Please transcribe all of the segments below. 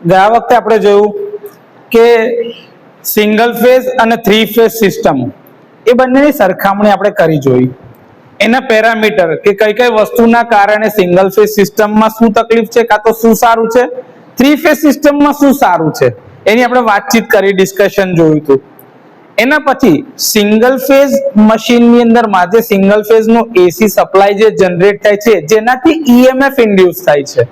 ગયા વખતે આપણે જોયું કે સિંગલ ફેઝ અને 3 ફેઝ સિસ્ટમ એ બંનેની સરખામણી આપણે કરી જોઈ. એના પેરામીટર કે કઈ કઈ વસ્તુના કારણે સિંગલ ફેઝ સિસ્ટમમાં શું તકલીફ છે કાં તો શું સારું છે, 3 ફેઝ સિસ્ટમમાં શું સારું છે, એની આપણે વાતચીત કરી, ડિસ્કશન જોયું હતું. એના પછી સિંગલ ફેઝ મશીનની અંદરમાં જે સિંગલ ફેઝનો એસી સપ્લાય જે જનરેટ થાય છે જેનાથી ઈએમએફ ઇન્ડ્યુસ થાય છે,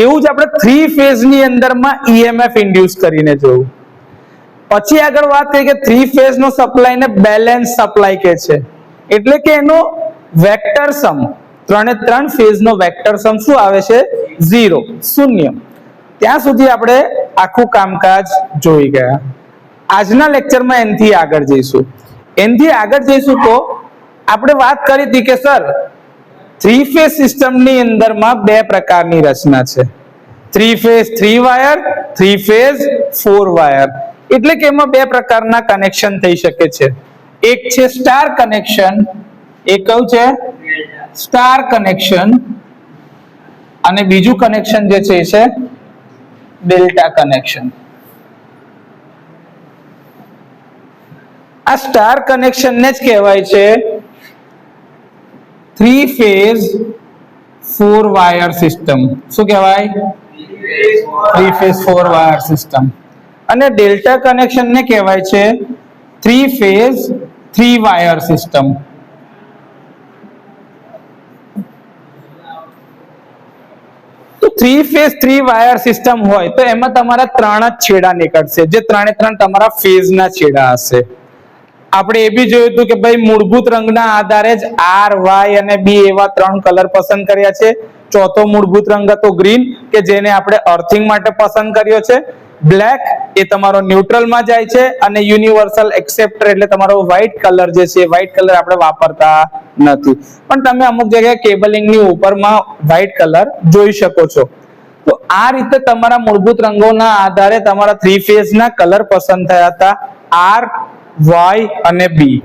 એવું જ આપણે 3 ફેઝની અંદરમાં ઈએમએફ ઇન્ડ્યુસ કરીને જોયું. પછી આગળ વાત કરી કે 3 ફેઝનો સપ્લાયને બેલેન્સ સપ્લાય કહે છે, એટલે કે એનો વેક્ટર સમ, 3 ફેઝનો વેક્ટર સમ શું આવે છે? 0, શૂન્ય. ત્યાં સુધી આપણે આખું કામકાજ જોઈ ગયા. આજના લેક્ચરમાં એનથી આગળ જઈશું. એનથી આગળ જઈશું તો આપણે વાત કરી હતી કે સર 3 ફેઝ સિસ્ટમની અંદરમાં બે પ્રકારની રચના છે, 3 ફેઝ 3 વાયર, 3 ફેઝ 4 વાયર. એટલે કે એમાં બે પ્રકારના કનેક્શન થઈ શકે છે. એક છે સ્ટાર કનેક્શન, એક કયું છે? Star connection. અને બીજું કનેક્શન જે છે એ છે ડેલ્ટા કનેક્શન. આ સ્ટાર કનેક્શનને જ કહેવાય છે 3 ફેઝ 4 વાયર સિસ્ટમ. શું કહેવાય? 3 ફેઝ 4 વાયર સિસ્ટમ. અને ડેલ્ટા કનેક્શનને કહેવાય છે 3 ફેઝ 3 વાયર સિસ્ટમ. તો 3 ફેઝ 3 વાયર સિસ્ટમ હોય તો એમાં તમારા 3 જ છેડા નીકળશે, જે 3 તમારા ફેઝના છેડા હશે. આપણે એ બી જોયું હતું કે ભાઈ મૂળભૂત રંગના આધારે જ આર, વાય અને બી એવા 3 કલર પસંદ કર્યા છે. ચોથો મૂળભૂત રંગ હતો ગ્રીન, કે જેને આપણે અર્થિંગ માટે પસંદ કર્યો છે. બ્લેક એ તમારો ન્યુટ્રલમાં જાય છે, અને યુનિવર્સલ એક્સેપ્ટર એટલે તમારો વ્હાઇટ કલર જે છે, વ્હાઇટ કલર આપણે વાપરતા નથી, પણ તમે અમુક જગ્યાએ કેબલિંગની ઉપરમાં વ્હાઇટ કલર જોઈ શકો છો. તો આ રીતે તમારા મૂળભૂત રંગોના આધારે તમારા 3 ફેઝના કલર પસંદ થયા હતા, આર, વાય અને બી.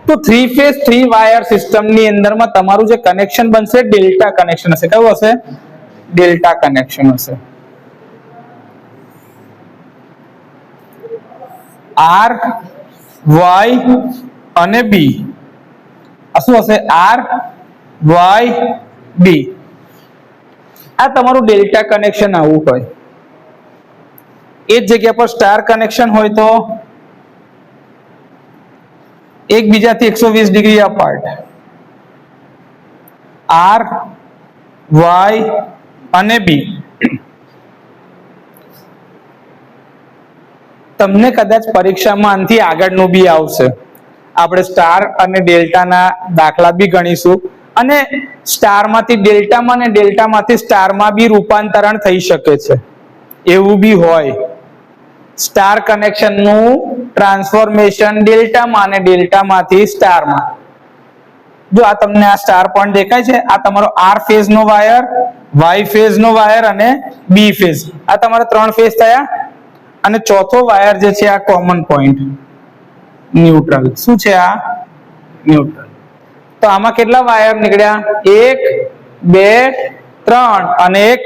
તો 3 ફેઝ 3 વાયર સિસ્ટમની અંદરમાં તમારું જે કનેક્શન બનશે ડેલ્ટા કનેક્શન હશે. કયું હશે? ડેલ્ટા કનેક્શન હશે. આર, વાય અને બી. આ શું હશે? આર, વાય, બી. આ તમારું ડેલ્ટા કનેક્શન આવું હોય. એ જ જગ્યા પર સ્ટાર કનેક્શન હોય તો એકબીજાથી 120 ડિગ્રી અપાર્ટ. આર, વાય અને બી. તમને કદાચ પરીક્ષામાં આનાથી આગળનું બી આવશે. આપણે સ્ટાર અને ડેલ્ટાના દાખલા બી ગણીશું, અને સ્ટારમાંથી ડેલ્ટામાં અને ડેલ્ટામાંથી સ્ટારમાં બી રૂપાંતરણ થઈ શકે છે, એવું બી હોય. સ્ટાર કનેક્શનનું ટ્રાન્સફોર્મેશન ડેલ્ટામાં અને ડેલ્ટામાંથી સ્ટારમાં. જો આ તમને આ સ્ટાર પોઈન્ટ દેખાય છે, આ તમારો આર ફેઝનો વાયર, વાય ફેઝનો વાયર અને બી ફેઝ. આ તમારા 3 ફેઝ થયા. અને ચોથો વાયર જે છે આ કોમન પોઈન્ટ ન્યુટ્રલ. શું છે આ? ન્યુટ્રલ. તો આમાં કેટલા વાયર નીકળ્યા? 1, 2, 3 અને 1.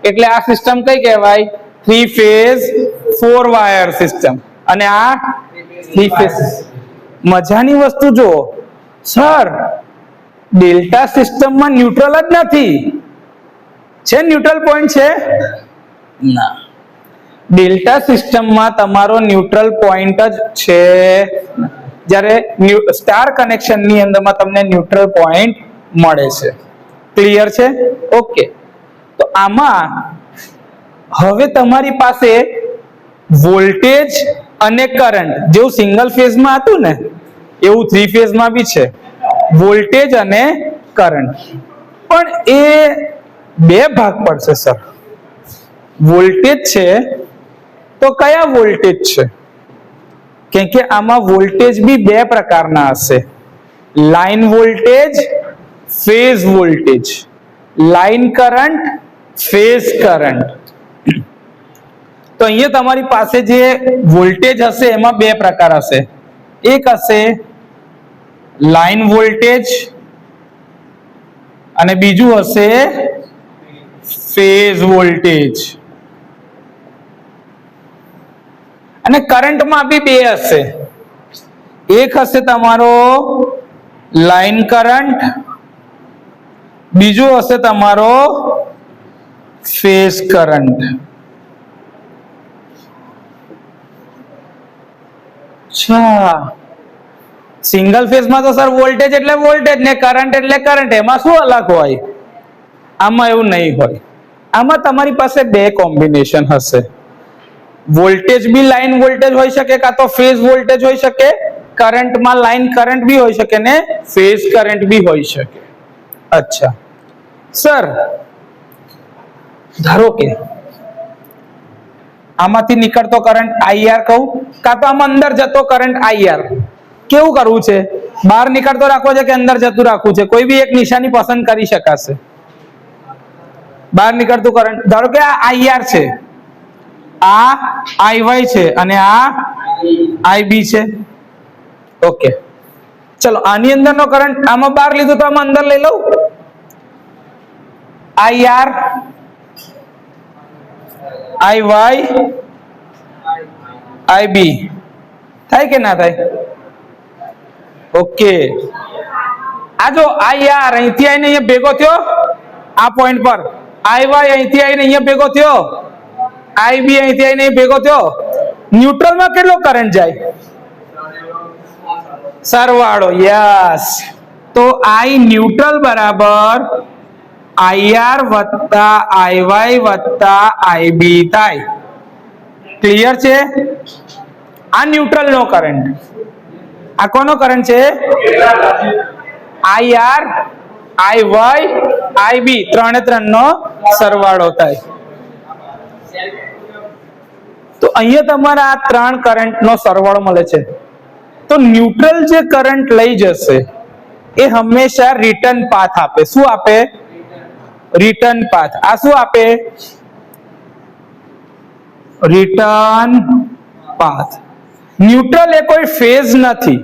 એટલે આ સિસ્ટમ કઈ કહેવાય? 3 ફેઝ 4 વાયર સિસ્ટમ. અને આ 3 ફેઝ. મજાની વસ્તુ જો સર, ડેલ્ટા સિસ્ટમમાં ન્યુટ્રલ જ નથી. છે ન્યુટ્રલ પોઈન્ટ છે? ના. ડેલ્ટા સિસ્ટમમાં તમારો ન્યુટ્રલ પોઈન્ટ જ છે, જ્યારે સ્ટાર કનેક્શનની અંદરમાં તમને ન્યુટ્રલ પોઈન્ટ મળે છે. ક્લિયર છે? ઓકે. તો આમાં હવે તમારી પાસે વોલ્ટેજ અને કરંટ, જેવું સિંગલ ફેઝમાં હતું ને એવું 3 ફેઝમાં બી છે, વોલ્ટેજ અને કરંટ. પણ એ બે ભાગ પડશે સર. વોલ્ટેજ છે તો કયા વોલ્ટેજ છે? કેમ કે આમાં વોલ્ટેજ બી બે પ્રકારના હશે, line voltage, phase voltage. Line current, phase current. તો અહીંયા તમારી પાસે જે વોલ્ટેજ હશે એમાં બે પ્રકાર હશે. એક હશે લાઈન વોલ્ટેજ અને બીજું હશે ફેઝ વોલ્ટેજ. અને કરંટમાં બી બે હશે. એક હશે તમારો લાઈન કરંટ, બીજું હશે તમારો ફેઝ કરંટ. અચ્છા, સિંગલ ફેઝમાં તો સર વોલ્ટેજ એટલે વોલ્ટેજ ને કરંટ એટલે કરંટ, એમાં શું અલગ હોય? આમાં એવું નહીં હોય. આમાં તમારી પાસે બે કોમ્બિનેશન હશે. વોલ્ટેજ બી લાઈન વોલ્ટેજ હોઈ શકે, કાં તો ફેઝ વોલ્ટેજ હોઈ શકે, કરંટમાં લાઈન કરંટ બી હોઈ શકે ને ફેઝ કરંટ બી હોઈ શકે. અચ્છા સર, ધારો કે આમાંથી નીકળતો કરંટ IR કહું, કાં તો આમાં અંદર જતો કરંટ IR. કેવું કરવું છે? બહાર નીકળતો રાખવો છે કે અંદર જતું રાખવું છે? કોઈ બી એક નિશાની પસંદ કરી શકાશે. બહાર નીકળતું કરંટ, ધારો કે આ IR છે, આ IY છે અને આ IB છે. ઓકે, ચલો આની અંદરનો કરંટ આમાં બહાર લીધો તો આમાં અંદર લઈ લઉં. IR IY IB થાય કે ના થાય? ઓકે, આ જો IR અહીંથી આવીને અહીંયા ભેગો થયો આ પોઈન્ટ પર, IY અહીંથી આવીને અહીંયા ભેગો થયો, IB અહીંથી આવીને ભેગો થયો. ન્યુટ્રલમાં કેટલો કરંટ જાય? સરવાળો. યસ, તો I ન્યુટ્રલ બરાબર IR વત્તા IY વત્તા IB થાય. ક્લિયર છે? આ ન્યુટ્રલ નો કરંટ. આ કોનો કરંટ છે? IR IY IB, ત્રણે ત્રણ નો સરવાળો થાય. તો અહીંયા તમારા આ ત્રણ કરંટ નો સરવાળો મળે છે. તો ન્યુટ્રલ જે કરંટ લઈ જશે એ હંમેશા રિટર્ન પાથ આપે. શું આપે? Return path. આ શું આપે? Return path. ન્યુટ્રલ એ કોઈ ફેઝ નથી,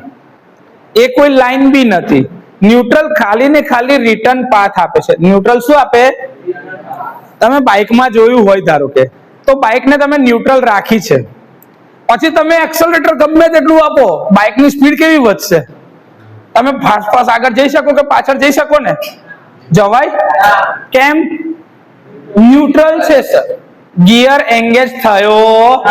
એ કોઈ લાઈન બી નથી. ન્યુટ્રલ ખાલી ને ખાલી રિટર્ન પાથ આપે છે. ન્યુટ્રલ શું આપે? તમે બાઇકમાં જોયું હોય ધારો કે, તો બાઇકને તમે ન્યુટ્રલ રાખી છે, પછી તમે એક્સેલરેટર ગમે તેટલું આપો, બાઇકની સ્પીડ કેવી વધશે? તમે ફાસ્ટ ફાસ્ટ આગળ જઈ શકો કે પાછળ જઈ શકો ને? જવાય? કેમ? ન્યુટ્રલ છે સર. ગિયર એંગેજ થયો,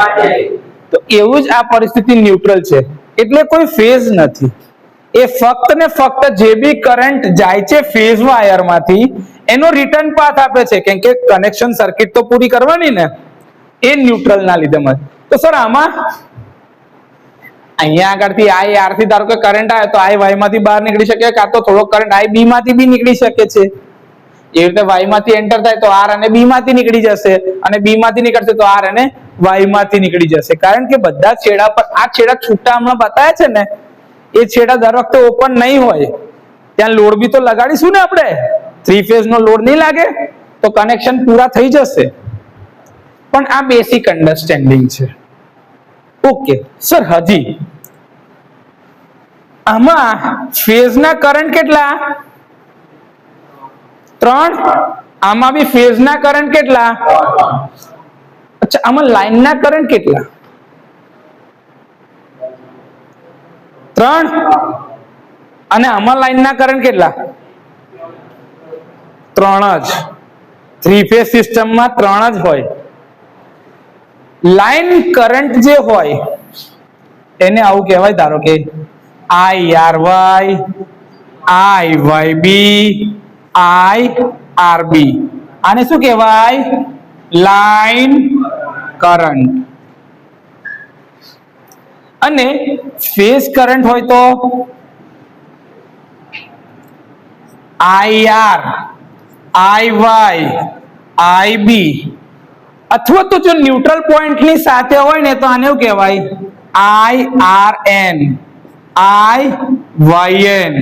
તો એવું જ આ પરિસ્થિતિ ન્યુટ્રલ છે. એટલે કોઈ ફેઝ નથી. એ ફક્ત ને ફક્ત જે બી કરંટ જાય છે ફેઝ વાયરમાંથી એનો રિટર્ન પાથ આપે છે, કેમ કે કનેક્શન સર્કિટ તો પૂરી કરવાની ને, એ ન્યુટ્રલ ના લીધે મળે. તો સર આમાં અહીંયા આગળથી IR થી ધારો કે કરંટ આવે તો I Y માંથી બહાર નીકળી શકે, કાં તો થોડો કરંટ I B માંથી બી નીકળી શકે છે. એ રીતે Y માંથી એન્ટર થાય તો R અને B માંથી નીકળી જશે, અને B માંથી નીકળશે તો R અને Y માંથી નીકળી જશે. કારણ કે બધા છેડા પર, આ છેડા છૂટા હમણાં બતાવ્યા છે ને, એ છેડા દર વખતે ઓપન નહીં હોય. ત્યાં લોડ બી તો લગાડીશું ને આપણે. 3 ફેઝ નો લોડ નહીં લાગે તો કનેક્શન પૂરા થઈ જશે. પણ આ બેસિક અન્ડરસ્ટેન્ડિંગ છે. ઓકે સર, હજી આમાં ફેઝના કરંટ કેટલા? 3. આમાં બી ફેઝના કરંટ કેટલા? અચ્છા, આમાં લાઈનના કરંટ કેટલા? 3. અને આમાં લાઈનના કરંટ કેટલા? 3 જ. 3 ફેઝ સિસ્ટમમાં 3 જ હોય. લાઈન કરંટ જે હોય એને આવું કહેવાય, ધારો કે IRY IYB IRB. આને શું કહેવાય? Line current. અને ફેઝ કરંટ હોય તો IR IY IB, અથવા તો જો ન્યુટ્રલ પોઈન્ટ ની સાથે હોય ને તો આને શું કહેવાય? IRN IYN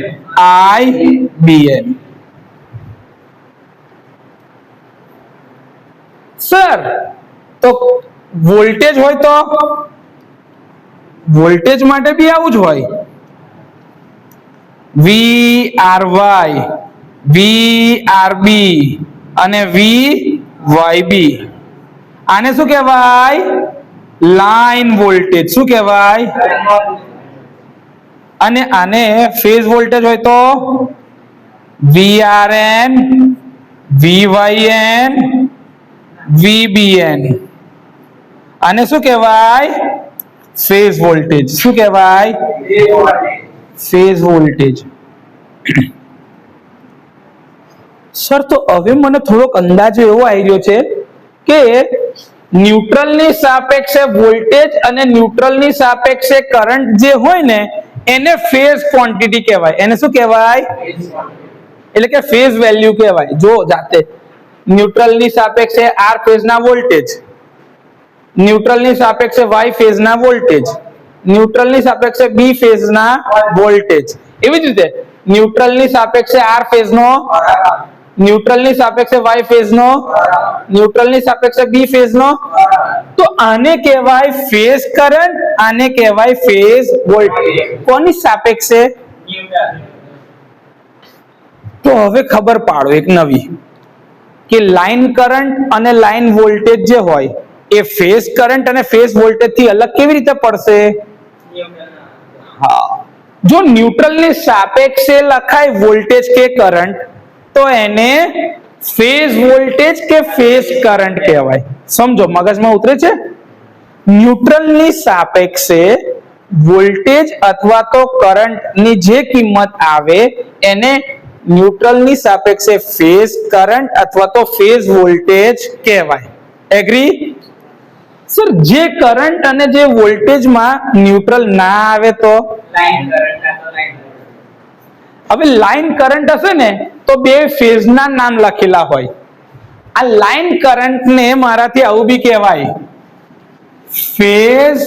IBN. સર, તો વોલ્ટેજ હોય તો વોલ્ટેજ માટે બી આવું જ હોય. VRY VRB અને VYB. આને શું કહેવાય? Line voltage. શું કહેવાય? અને આને ફેઝ વોલ્ટેજ હોય તો VRN, VYN, VBN. આને શું કહેવાય? Phase voltage. શું કહેવાય? Phase voltage. સર, તો હવે મને થોડોક અંદાજો એવો આવી રહ્યો છે કે ન્યુટ્રલની સાપેક્ષે વોલ્ટેજ અને ન્યુટ્રલની સાપેક્ષે કરંટ જે હોય ને એને ફેઝ ક્વોન્ટિટી કહેવાય. એને શું કહેવાય? એટલે કે ફેઝ વેલ્યુ કહેવાય. જો જાતે ન્યુટ્રલની સાપેક્ષે આર ફેઝના વોલ્ટેજ, ન્યુટ્રલની સાપેક્ષે વાય ફેઝના વોલ્ટેજ, ન્યુટ્રલની સાપેક્ષે બી ફેઝના વોલ્ટેજ, એવી જ રીતે ન્યુટ્રલની સાપેક્ષે આર ફેઝનો, ન્યુટ્રલની સાપેક્ષે વાય ફેઝનો, ન્યુટ્રલની સાપેક્ષે બી ફેઝનો. તો આને કહેવાય ફેઝ કરંટ, આને કહેવાય ફેઝ વોલ્ટેજ. કોની સાપેક્ષે? તો હવે ખબર પાડો એક નવી કે લાઈન કરંટ અને લાઈન વોલ્ટેજ જે હોય એ ફેઝ કરંટ અને ફેઝ વોલ્ટેજ થી અલગ કેવી રીતે પડશે? હા, જો ન્યુટ્રલની સાપેક્ષે લખાય વોલ્ટેજ કે કરંટ તો એને ફેઝ વોલ્ટેજ કે ફેઝ કરંટ કહેવાય. સમજો, મગજમાં ઉતરે છે? ન્યુટ્રલની સાપેક્ષે વોલ્ટેજ અથવા તો કરંટની જે કિંમત આવે એને ન્યુટ્રલની સાપેક્ષે ફેઝ કરંટ અથવા તો ફેઝ વોલ્ટેજ કહેવાય. એગ્રી? સર, જે કરંટ અને જે વોલ્ટેજમાં ન્યુટ્રલ ના આવે તો હવે લાઈન કરંટ હશે ને તો બે ફેઝના નામ લખેલા હોય. આ લાઈન કરંટને મારાથી આવું બી કહેવાય ફેઝ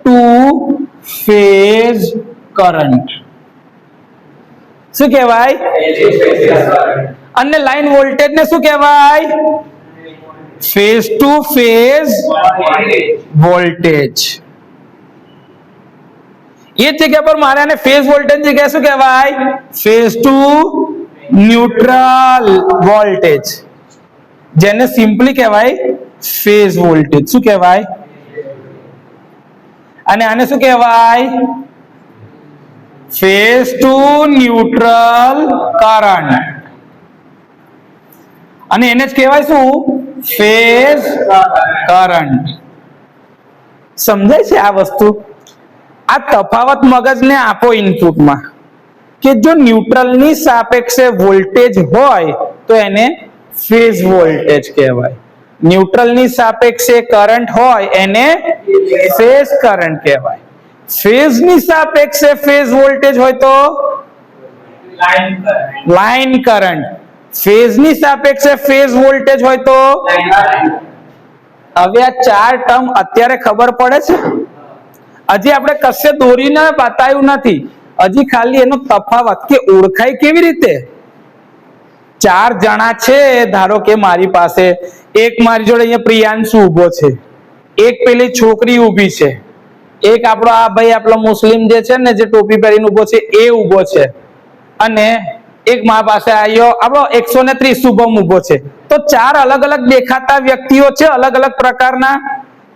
ટુ ફેઝ કરંટ. શું કહેવાય? અને લાઈન વોલ્ટેજને શું કહેવાય? Phase to phase voltage. એ જગ્યા પર મારે આને ફેઝ વોલ્ટેજ જગ્યાએ શું કહેવાય? ફેઝ ટુ ન્યુટ્રલ વોલ્ટેજ, જેને સિમ્પલી કહેવાય ફેઝ વોલ્ટેજ. શું કહેવાય? અને આને શું કહેવાય? Phase to neutral current. અને એને જ કહેવાય શું? Phase current. સમજાય છે આ વસ્તુ? આ તફાવત મગજને આપો ઇનપુટમાં કે જો ન્યુટ્રલની સાપેક્ષે વોલ્ટેજ હોય તો એને ફેઝ વોલ્ટેજ કહેવાય, ન્યુટ્રલની સાપેક્ષે કરંટ હોય એને ફેઝ કરંટ કહેવાય, ફેઝની સાપેક્ષે ફેઝ વોલ્ટેજ હોય તો લાઈન કરંટ, ફેઝની સાપેક્ષે ફેઝ વોલ્ટેજ હોય તો. હવે આ ચાર ટર્મ અત્યારે ખબર પડે છે? હજી આપણે કશે દોરીને બતાવ્યું નથી, હજી ખાલી એનો તફાવત કે ઓળખાય કેવી રીતે. ચાર જણા છે, ધારો કે મારી પાસે એક મારી જોડે અહીંયા પ્રિયાંશુ ઉભો છે, એક પેલી છોકરી ઊભી છે, એક આપણો આ ભાઈ આપણો મુસ્લિમ જે છે ને જે ટોપી પહેરીને ઉભો છે એ ઉભો છે, અને એક મારા પાસે આવ્યો આપણો 130 શુભમ ઉભો છે. તો ચાર અલગ અલગ દેખાતા વ્યક્તિઓ છે, અલગ અલગ પ્રકારના.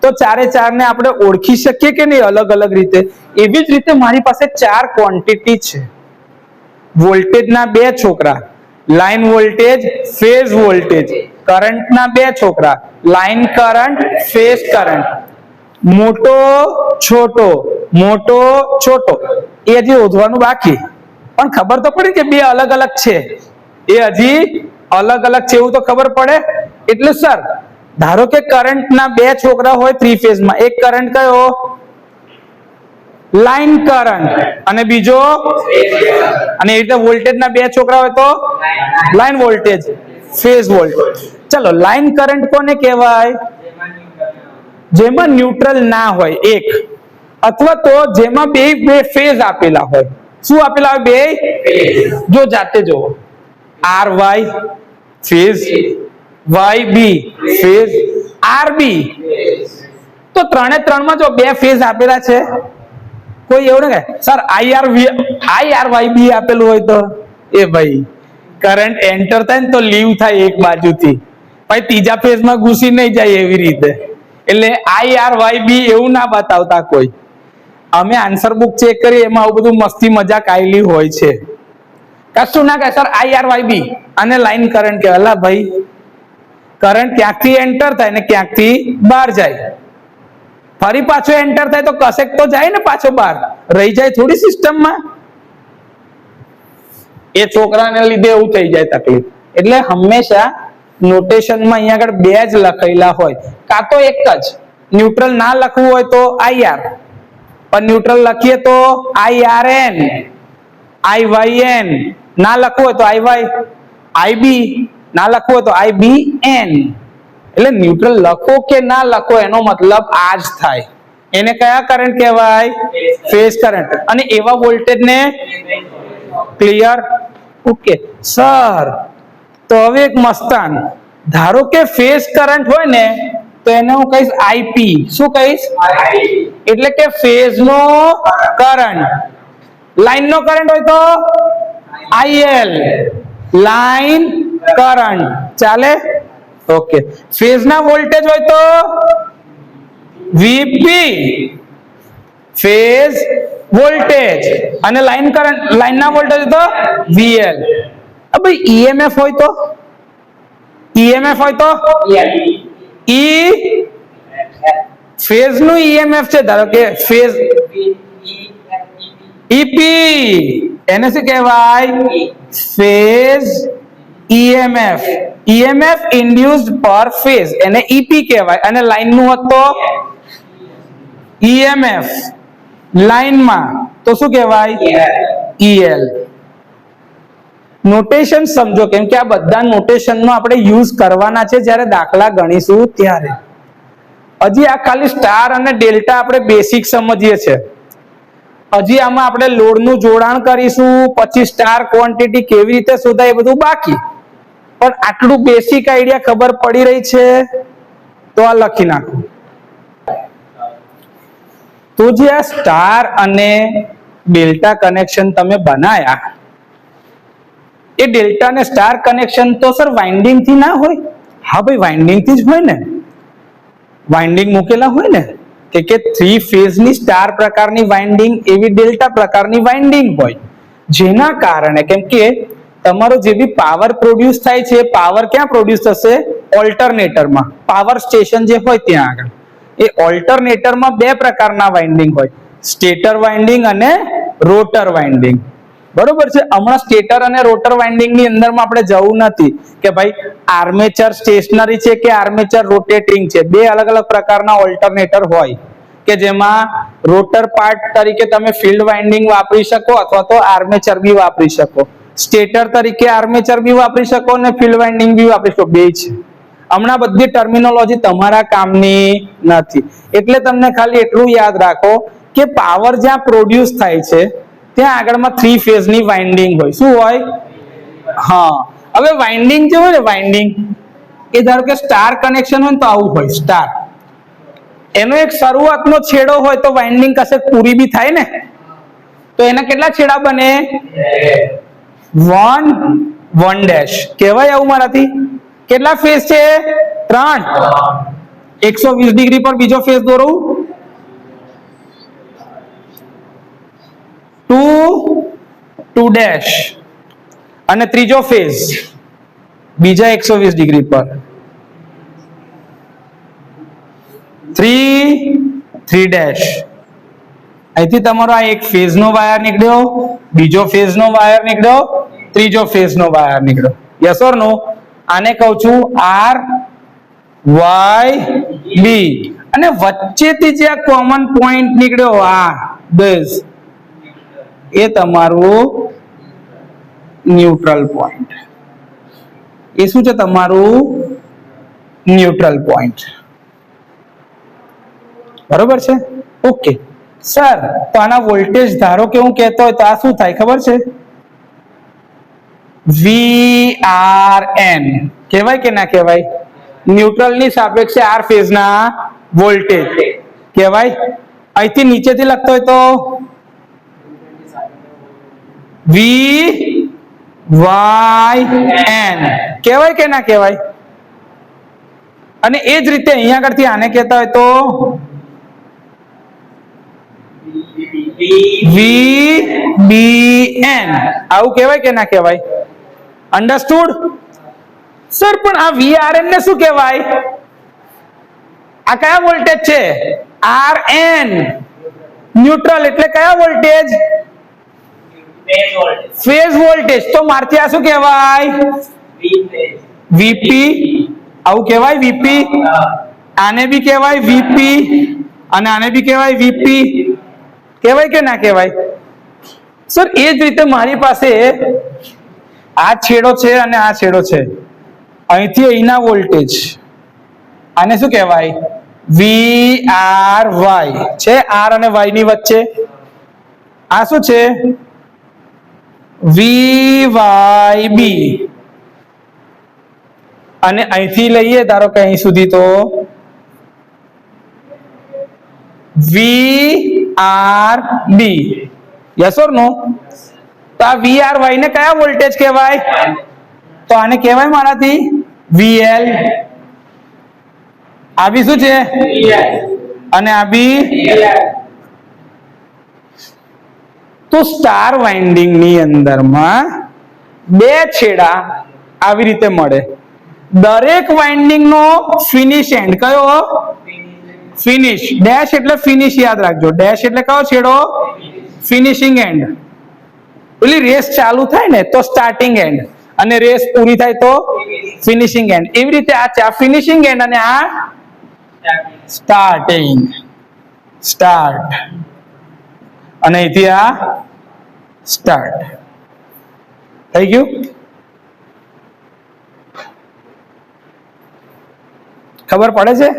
તો ચારે ચારને આપણે ઓળખી શકીએ કે નહીં અલગ અલગ રીતે? એવી જ રીતે મારી પાસે ચાર ક્વોન્ટિટી છે. વોલ્ટેજના બે છોકરા, લાઈન વોલ્ટેજ, ફેઝ વોલ્ટેજ, કરંટના બે છોકરા, લાઈન કરંટ, ફેઝ કરંટ, મોટો છોટો, મોટો છોટો. એ હજી શોધવાનું બાકી, પણ ખબર તો પડી કે બે અલગ અલગ છે. એ હજી અલગ અલગ છે એવું તો ખબર પડે. એટલે સર, ધારો કે કરંટના બે છોકરા હોય થ્રી ફેઝમાં, એક કરંટ કયો? લાઈન કરંટ, અને બીજો, અને એ રીતે વોલ્ટેજના બે છોકરા હોય તો લાઈન વોલ્ટેજ, ફેઝ વોલ્ટેજ. ચલો, લાઈન કરંટ કોને કહેવાય? જેમાં ન્યુટ્રલ ના હોય એક, અથવા તો જેમાં બે ફેઝ આપેલા હોય. શું આપેલા હોય? બે. જો જાતે જો, R Y phase, Y B phase, R B. તો ત્રણે ત્રણમાં જો બે ફેઝ આપેલા છે, કોઈ એવું ને sir I R Y B આપેલું હોય તો એ ભાઈ કરંટ એન્ટર થાય ને તો લીવ થાય એક બાજુથી, ભાઈ ત્રીજા ફેઝમાં ઘૂસી નહીં જાય એવી રીતે. એટલે IRYB એવું ના બતાવતા કોઈ. અમે આન્સર બુક ચેક કરી એમાં આવું બધું મસ્તી મજાક આવેલી હોય છે. કશું ના કહે સર IRYB અને લાઈન કરંટ કહેવાય. અલા ભાઈ, કરંટ ક્યાંકથી એન્ટર થાય ને ક્યાંકથી બહાર જાય. ફરી પાછો એન્ટર થાય તો કશેક તો જાય ને પાછો બહાર, રહી જાય થોડી સિસ્ટમમાં. એ છોકરાને લીધે એવું થઈ જાય તકલીફ. એટલે હંમેશા નોટેશનમાં અહીંયા આગળ બે જ લખેલા હોય, કાં તો એક જ. ન્યુટ્રલ ના લખવું હોય તો IR, પણ ન્યુટ્રલ લખીએ તો IRN, IYN. ના લખવું હોય તો IY, IB. ના લખવું હોય તો IBN. એટલે ન્યુટ્રલ લખો કે ના લખો એનો મતલબ આ જ થાય. એને કયા કરંટ કહેવાય? Phase current. અને એવા વોલ્ટેજ ને ક્લિયર? ઓકે સર, તો હવે એક મસ્તાન, ધારો કે ફેઝ કરંટ હોય ને તો એને હું કહીશ IP. શું કહીશ? એટલે કે ફેઝ નો કરંટ. લાઈન નો કરંટ હોય તો IL, લાઈન કરંટ. ચાલે? ઓકે. ફેઝ ના વોલ્ટેજ હોય તો VP, ફેઝ વોલ્ટેજ. અને લાઈન કરંટ, લાઈન ના વોલ્ટેજ તો VL. હવે EMF હોય તો, EMF હોય તો E, ફેઝ નું EMF છે. ધારો કે ફેઝ EP, એને શું કહેવાય? Phase EMF. EMF induced per phase, એને EP કહેવાય. અને લાઈન નું હોત તો EMF, લાઈનમાં તો શું કહેવાય? EL. નોટેશન સમજો, કેમ કે આ બધા નોટેશનનો આપણે યુઝ કરવાના છે જ્યારે દાખલા ગણીશું ત્યારે. હજી આ ખાલી સ્ટાર અને ડેલ્ટા આપણે બેસિક સમજીએ છે. હજી આમાં આપણે લોડનું જોડાણ કરીશું, પછી સ્ટાર ક્વોન્ટિટી કેવી રીતે શોધાય એ બધું બાકી. પણ આટલું બેસિક આઈડિયા ખબર પડી રહી છે તો આ લખી નાખો. તો જે આ સ્ટાર અને ડેલ્ટા કનેક્શન તમે બનાયા, એ ડેલ્ટા અને સ્ટાર કનેક્શન તો સર વાઇન્ડિંગ થી ના હોય? હા ભાઈ, વાઇન્ડિંગ થી જ હોય ને. વાઇન્ડિંગ મૂકેલા હોય ને, કે 3 ફેઝ ની સ્ટાર પ્રકારની વાઇન્ડિંગ, એવી ડેલ્ટા પ્રકારની વાઇન્ડિંગ હોય. જેના કારણે, કેમ કે તમારો જે બી પાવર પ્રોડ્યુસ થાય છે, પાવર ક્યાં પ્રોડ્યુસ થશે? ઓલ્ટરનેટરમાં. પાવર સ્ટેશન જે હોય ત્યાં આગળ. એ ઓલ્ટરનેટરમાં બે પ્રકારના વાઇન્ડિંગ હોય, સ્ટેટર વાઇન્ડિંગ અને રોટર વાઇન્ડિંગ. બરોબર છે? હમણાં સ્ટેટર અને રોટર વાઇન્ડિંગ ની અંદરમાં આપણે જવું નથી કે ભાઈ આર્મેચર સ્ટેશનરી છે કે આર્મેચર રોટેટિંગ છે. બે અલગ અલગ પ્રકારના ઓલ્ટરનેટર હોય કે જેમાં રોટર પાર્ટ તરીકે તમે ફિલ્ડ વાઇન્ડિંગ વાપરી શકો અથવા તો આર્મેચર બી વાપરી શકો. સ્ટેટર તરીકે આર્મેચર બી વાપરી શકો અને ફિલ્ડ વાઇન્ડિંગ બી વાપરી શકો. બે છે. હમણાં બધી ટર્મિનોલોજી તમારા કામની નથી. એટલે તમને ખાલી એટલું યાદ રાખો કે પાવર જ્યાં પ્રોડ્યુસ થાય છે ત્યાં આગળમાં 3 ફેઝ ની વાઇન્ડિંગ હોય. શું હોય? હા. હવે વાઇન્ડિંગ જે હોય ને, વાઇન્ડિંગ એ ધારો કે સ્ટાર કનેક્શન હોય તો આવું હોય. સ્ટાર એનો એક શરૂઆતનો છેડો હોય તો વાઇન્ડિંગ કશે પૂરી બી થાય ને, તો એના કેટલા છેડા બને? 1 1' કહેવાય આવું મારાથી. કેટલા ફેઝ છે? 3. 120 ડિગ્રી પર બીજો ફેઝ દોરું, 2 2' અને ત્રીજો ફેઝ બીજા 120 ડિગ્રી પર 3 3'. અહીંથી તમારો આ એક ફેઝ નો વાયર નીકળ્યો, બીજો ફેઝ નો વાયર નીકળ્યો, ત્રીજો ફેઝ નો વાયર નીકળ્યો. યસ ઓર નો? આને કહું છું RYB. અને વચ્ચેથી જે આ કોમન પોઈન્ટ નીકળ્યો, આ બેઝ, એ તમારું ન્યુટ્રલ પોઈન્ટ. એ શું છે? તમારું ન્યુટ્રલ પોઈન્ટ. બરોબર છે? ઓકે સર, તો આના વોલ્ટેજ ધારો કે હું કહેતો હોય તો આ શું થાય ખબર છે? VRN કહેવાય કે ના કહેવાય? ન્યુટ્રલ ની સાપેક્ષે R ફેઝ ના વોલ્ટેજ કહેવાય. અહીંથી નીચેથી લખતો હોય તો VYN કહેવાય કે ના કહેવાય? અને એ જ રીતે અહીંયા આગળથી આને કહેતા હોય તો VBN આવું કહેવાય કે ના કહેવાય? અન્ડરસ્ટુડ? સર પણ આ VRN ને શું કહેવાય? આ કયા વોલ્ટેજ છે? RN ન્યુટ્રલ એટલે કયા વોલ્ટેજ? Phase voltage. તો મારથી આ શું કહેવાય? VP. આવું કહેવાય VP? આને બી કહેવાય VP અને આને બી કહેવાય VP. કહેવાય કે ના કહેવાય? સર એ જ રીતે મારી પાસે આ છેડો છે અને આ છેડો છે, અહીંથી અહીંના વોલ્ટેજ, આને શું કહેવાય? VRY છે, R અને Y ની વચ્ચે. આ શું છે? VYB. અને અહીંથી લઈએ ધારો કે અહીં સુધી તો VRB. યસ ઓર નો? તો આ VRY ને કયા વોલ્ટેજ કહેવાય? તો આને કહેવાય મારાથી VL. આ બી શું છે? અને આ બી. તો સ્ટાર વાઇન્ડિંગ ની અંદરમાં બે છેડા આવી રીતે મળે. દરેક વાઇન્ડિંગ નો ફિનિશ એન્ડ કયો? ફિનિશ. ડેશ એટલે ફિનિશ યાદ રાખજો. ડેશ એટલે કયો છેડો? Finishing and. પેલી રેસ ચાલુ થાય ને તો સ્ટાર્ટિંગ એન્ડ, અને રેસ પૂરી થાય તો ફિનિશિંગ એન્ડ. એવી રીતે આ ફિનિશિંગ એન્ડ અને આ સ્ટાર્ટિંગ. સ્ટાર્ટ અને અહીંથી આ સ્ટાર્ટ થઈ ગયું. ખબર પડે છે?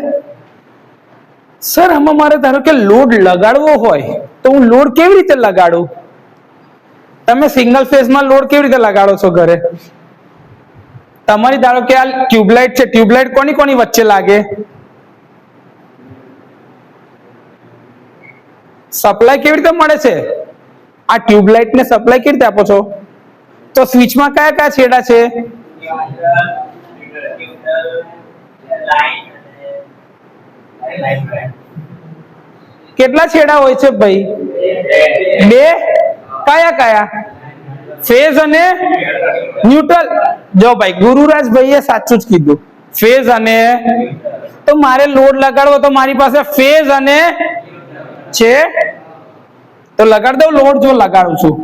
સર આમાં મારે ધારો કે લોડ લગાડવો હોય તો હું લોડ કેવી રીતે લગાડું? તમે સિંગલ ફેઝમાં લોડ કેવી રીતે લગાડો છો ઘરે? તમારી ધારો કે આ ટ્યુબલાઇટ છે, ટ્યુબલાઇટ કોની કોની વચ્ચે લાગે? સપ્લાય કેવી રીતે મળે છે? આ ટ્યુબલાઇટ ને સપ્લાય કેવી રીતે આપો છો? તો સ્વિચમાં કયા કયા છેડા છે? કેટલા છેડા હોય છે ભાઈ? બે. કયા કયા? ફેઝ અને ન્યુટ્રલ. જો ભાઈ ગુરુરાજ ભાઈએ સાચું જ કીધું, ફેઝ અને. તો મારે લોડ લગાડવો તો મારી પાસે ફેઝ અને છે, તો લગાડ દઉં લોડ. જો લગાડું છું,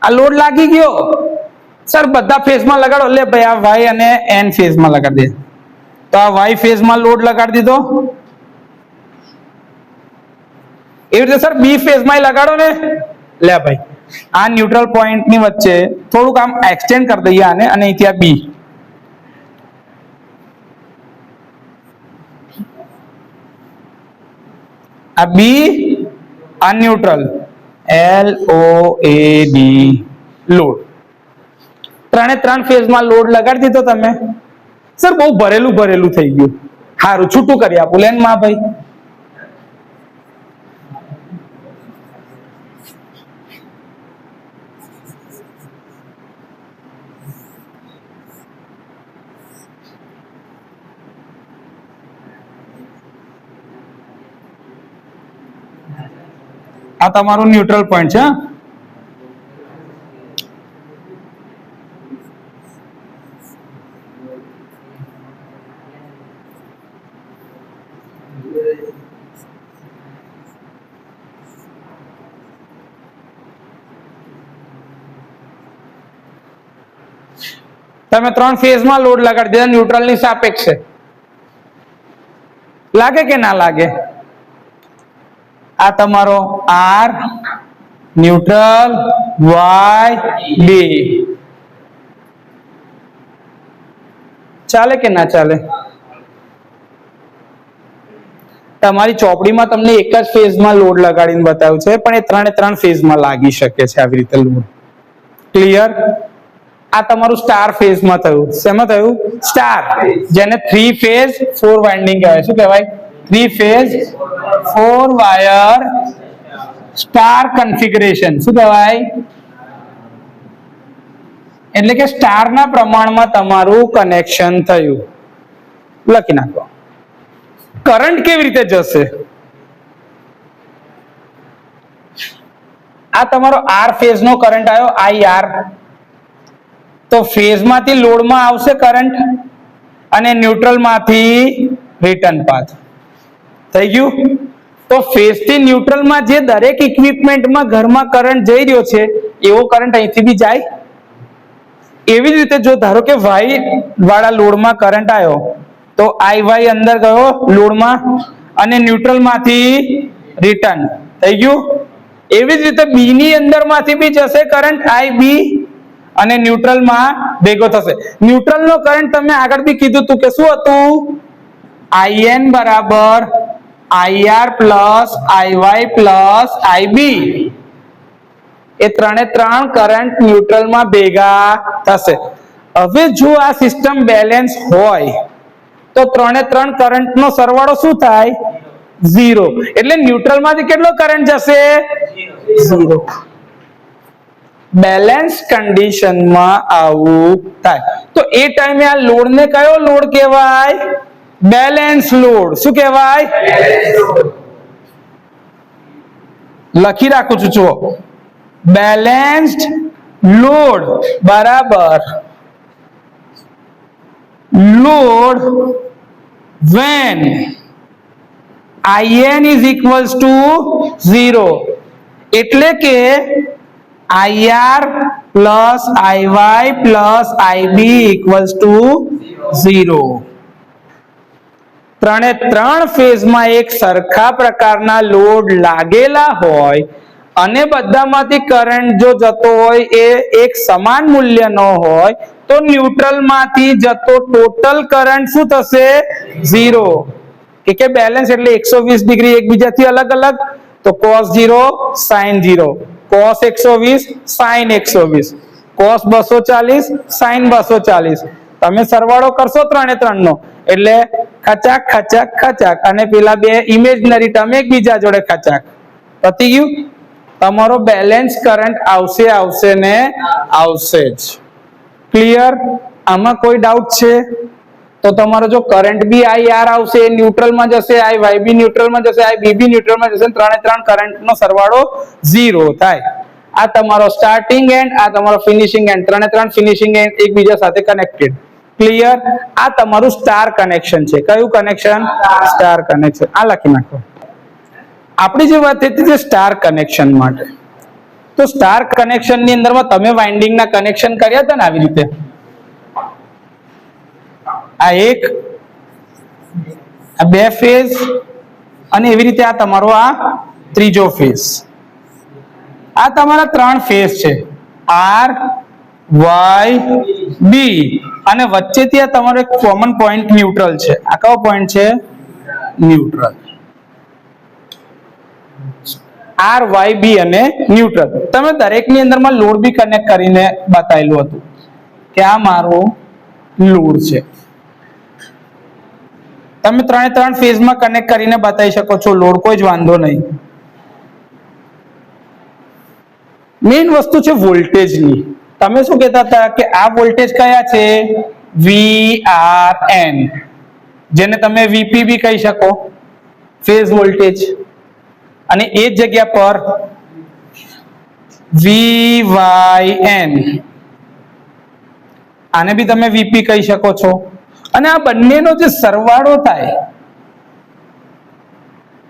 આ લોડ લાગી ગયો. સર બધા ફેઝમાં લગાડો. લે ભાઈ આ વાય અને એન ફેઝમાં લગાડી દે. તો આ વાય ફેઝમાં લોડ લગાડી દીધો. એવી રીતે સર બી ફેઝમાં લગાડો ને. લે ભાઈ આ ન્યુટ્રલ પોઈન્ટ ની વચ્ચે થોડુંક આમ એક્સટેન્ડ કરી દઈએ આને, અને અહીંથી આ બી. આ બી, આ ન્યુટ્રલ. LOAD load. ત્રણે ત્રણ ફેઝમાં લોડ લગાડી દીધો તમે. સર બહુ ભરેલું ભરેલું થઈ ગયું. સારું, છૂટું કરી આપું. લેન માં ભાઈ. આ તમારું ન્યુટ્રલ પોઈન્ટ છે. તમે ત્રણ ફેઝમાં લોડ લગાડી દીધા ન્યુટ્રલ ની સાપેક્ષે. લાગે કે ના લાગે? આ તમારો આર ન્યુટ્રલ વાય બી. ચાલે કે ના ચાલે? તમારી ચોપડીમાં તમને એક જ ફેઝમાં લોડ લગાડીને બતાવ્યું છે, પણ એ ત્રણે ત્રણ ફેઝમાં લાગી શકે છે આવી રીતે લોડ. ક્લિયર? આ તમારું સ્ટાર ફેઝમાં થયું. શેમાં થયું? સ્ટાર. જેને 3 ફેઝ 4 વાઇન્ડિંગ કહેવાય. શું કહેવાય? 3 ફેઝ 4 વાયર સ્ટાર કન્ફિગરેશન શું કહેવાય? એટલે કે સ્ટારના પ્રમાણમાં તમારું કનેક્શન થયું. લખી નાખો. કરંટ કેવી રીતે જશે? આ તમારો આર ફેઝ નો કરંટ આવ્યો, આઈ આર. તો ફેઝ માંથી લોડમાં આવશે કરંટ અને ન્યુટ્રલ માંથી રિટર્ન પાથ. થઈ ગયું? તો ફેઝ થી ન્યુટ્રલ માં જે દરેક ઇક્વિપમેન્ટમાં ઘરમાં કરંટ જઈ રહ્યો છે એવો કરંટ અહીંથી બી જાય. એવી જ રીતે જો ધારો કે વાય વાળા લોડમાં કરંટ આવ્યો તો આઈ વાય અંદર ગયો લોડમાં અને ન્યુટ્રલ માંથી રિટર્ન. થઈ ગયું? એવી જ રીતે બી ની અંદર માંથી બી જશે કરંટ આઈ બી અને ન્યુટ્રલ માં ભેગો થશે. ન્યુટ્રલ નો કરંટ તમે આગળ બી કીધું હતું કે શું હતું? આઈએન બરાબર IR plus IY plus IB. એ ત્રણે ત્રણ કરંટ ન્યુટ્રલ માં ભેગા થશે. હવે જો આ સિસ્ટમ બેલેન્સ હોય તો ત્રણે ત્રણ કરંટ નો સરવાળો શું થાય? 0. એટલે ન્યુટ્રલ માંથી કેટલો કરંટ જશે? 0. બેલેન્સ કન્ડિશનમાં આવું થાય. તો એ ટાઈમે આ લોડ ને કયો લોડ કહેવાય? Balance load. શું કહેવાય? લખી રાખું છું. જુઓ, બેલેન્સ્ડ લોડ બરાબર load when IN is equals to 0. એટલે કે IR plus IY plus IB equals to 0. ત્રણે ત્રણ ફેઝમાં એક સરખા પ્રકારના લોડ લાગેલા હોય અને બધામાંથી કરંટ જો જતો હોય એ એક સમાન મૂલ્યનો હોય તો ન્યુટ્રલ માંથી જતો ટોટલ કરંટ શું થશે? 0. કે બેલેન્સ એટલે 120 ડિગ્રી એકબીજાથી અલગ અલગ. તો cos 0 sin 0, cos 120 sin 120, cos 240 sin 240. તમે સરવાળો કરશો ત્રણે ત્રણ નો એટલે ખચાક ખચાક ખચાક અને પેલા બે ઇમેજનરી ટર્મ એકબીજા જોડે ખચાક. પતી ગયું? તમારો બેલેન્સ કરંટ આવશે ને આવશે જ. ક્લિયર? આમાં કોઈ ડાઉટ છે? તો તમારો જો કરંટ બી આઈ આર આવશે ન્યુટ્રલ માં જશે, આઈ વાય બી ન્યુટ્રલ માં જશે, આઈ બી બી ન્યુટ્રલ માં જશે, ત્રણે ત્રણ કરંટ નો સરવાળો 0 થાય. આ તમારો સ્ટાર્ટિંગ એન્ડ, આ તમારો ફિનિશિંગ એન્ડ, ત્રણે ત્રણ ફિનિશિંગ એન્ડ એકબીજા સાથે કનેક્ટેડ. ક્લિયર? આ તમારું સ્ટાર કનેક્શન છે. કયું કનેક્શન? Star connection. આ લખી નાખો. આપણી જે વાત હતી તે સ્ટાર કનેક્શન માટે. તો સ્ટાર કનેક્શન ની અંદરમાં તમે વાઇન્ડિંગ ના કનેક્શન કર્યા હતા ને આવી રીતે. આ એક, આ બે ફેઝ અને એવી રીતે આ તમારો આ ત્રીજો ફેઝ. આ તમારા ત્રણ ફેઝ છે, આર વાય બી, અને વચ્ચેથી આ તમારો એક કોમન પોઈન્ટ ન્યુટ્રલ છે. આ કયો પોઈન્ટ છે? ન્યુટ્રલ. આર વાય બી અને ન્યુટ્રલ. તમે દરેકની અંદરમાં લોડ બી કનેક્ટ કરીને બતાવેલું હતું કે આ મારો લોડ છે. તમે ત્રણે ત્રણ ફેઝમાં કનેક્ટ કરીને બતાવી શકો છો લોડ, કોઈ જ વાંધો નહીં. મેઇન વસ્તુ છે વોલ્ટેજની. તમે શું કહેતા હતા કે આ વોલ્ટેજ કયા છે? VRN, જેને તમે VP બી કહી શકો, ફેઝ વોલ્ટેજ. અને એ જ જગ્યા પર VYN, આને બી તમે VP કહી શકો છો. અને આ બંનેનો જે સરવાળો થાય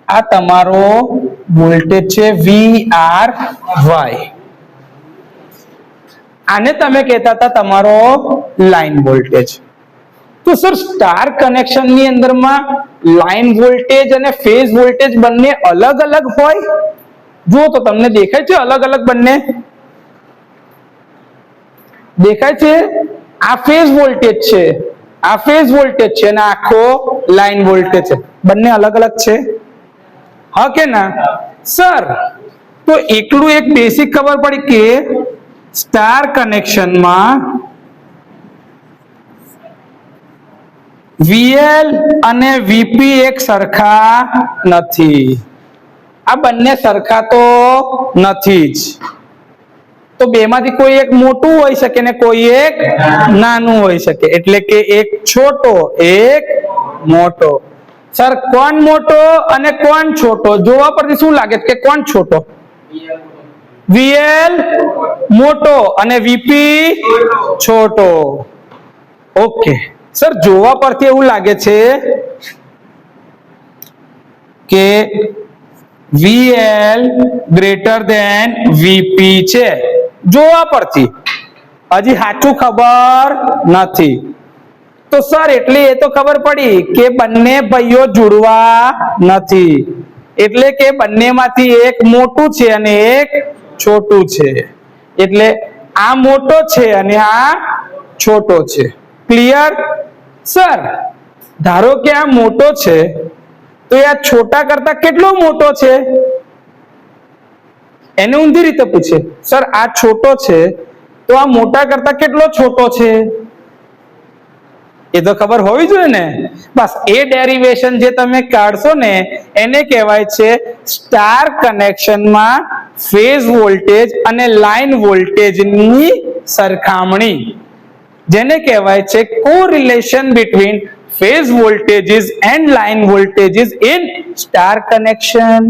આ તમારો વોલ્ટેજ છે VRY. આને તમે કહેતા હતા તમારો લાઈન વોલ્ટેજ. તો સર સ્ટાર કનેક્શન ની અંદરમાં લાઈન વોલ્ટેજ અને ફેઝ વોલ્ટેજ બંને અલગ અલગ હોય? જો તો તમને દેખાય છે અલગ અલગ બંને? દેખાય છે? આ ફેઝ વોલ્ટેજ છે, આ ફેઝ વોલ્ટેજ છે અને આખો લાઈન વોલ્ટેજ છે. બંને અલગ અલગ છે, હા કે ના? સર તો એકલું એક બેસિક ખબર પડી કે સ્ટાર કનેક્શનમાં VL અને VP એક સરખા નથી. આ બંને સરખા તો નથી જ, તો બેમાંથી કોઈ એક મોટું હોઈ શકે ને કોઈ એક નાનું હોઈ શકે, એટલે કે એક છોટો એક મોટો. સર કોણ મોટો અને કોણ છોટો? જોવા પરથી શું લાગે કે કોણ છોટો? વીએલ મોટો અને વીપી છોટો. ઓકે સર, જોવા પરથી એવું લાગે છે કે VL ગ્રેટર ધેન VP છે, જોવા પરથી. હજી સાચું ખબર નથી. તો સર એટલે એ તો ખબર પડી કે બંને ભાઈઓ જોડવા નથી, એટલે કે બંનેમાંથી એક મોટું છે અને એક છોટું છે, એટલે આ મોટો છે અને આ છોટો છે. ક્લિયર? સર ધારો કે આ મોટો છે તો આ છોટા કરતા કેટલો મોટો છે? એને ઊંધી રીતે પૂછે, સર આ છોટો છે તો આ મોટા કરતા કેટલો છોટો છે? એ તો ખબર હોવી જોઈએ ને. બસ એ ડેરિવેશન જે તમે કાઢશો ને એને કહેવાય છે સ્ટાર કનેક્શનમાં ફેઝ વોલ્ટેજ અને લાઇન વોલ્ટેજની સરખામણી, જેને કહેવાય છે correlation between phase voltages and line voltages in star connection.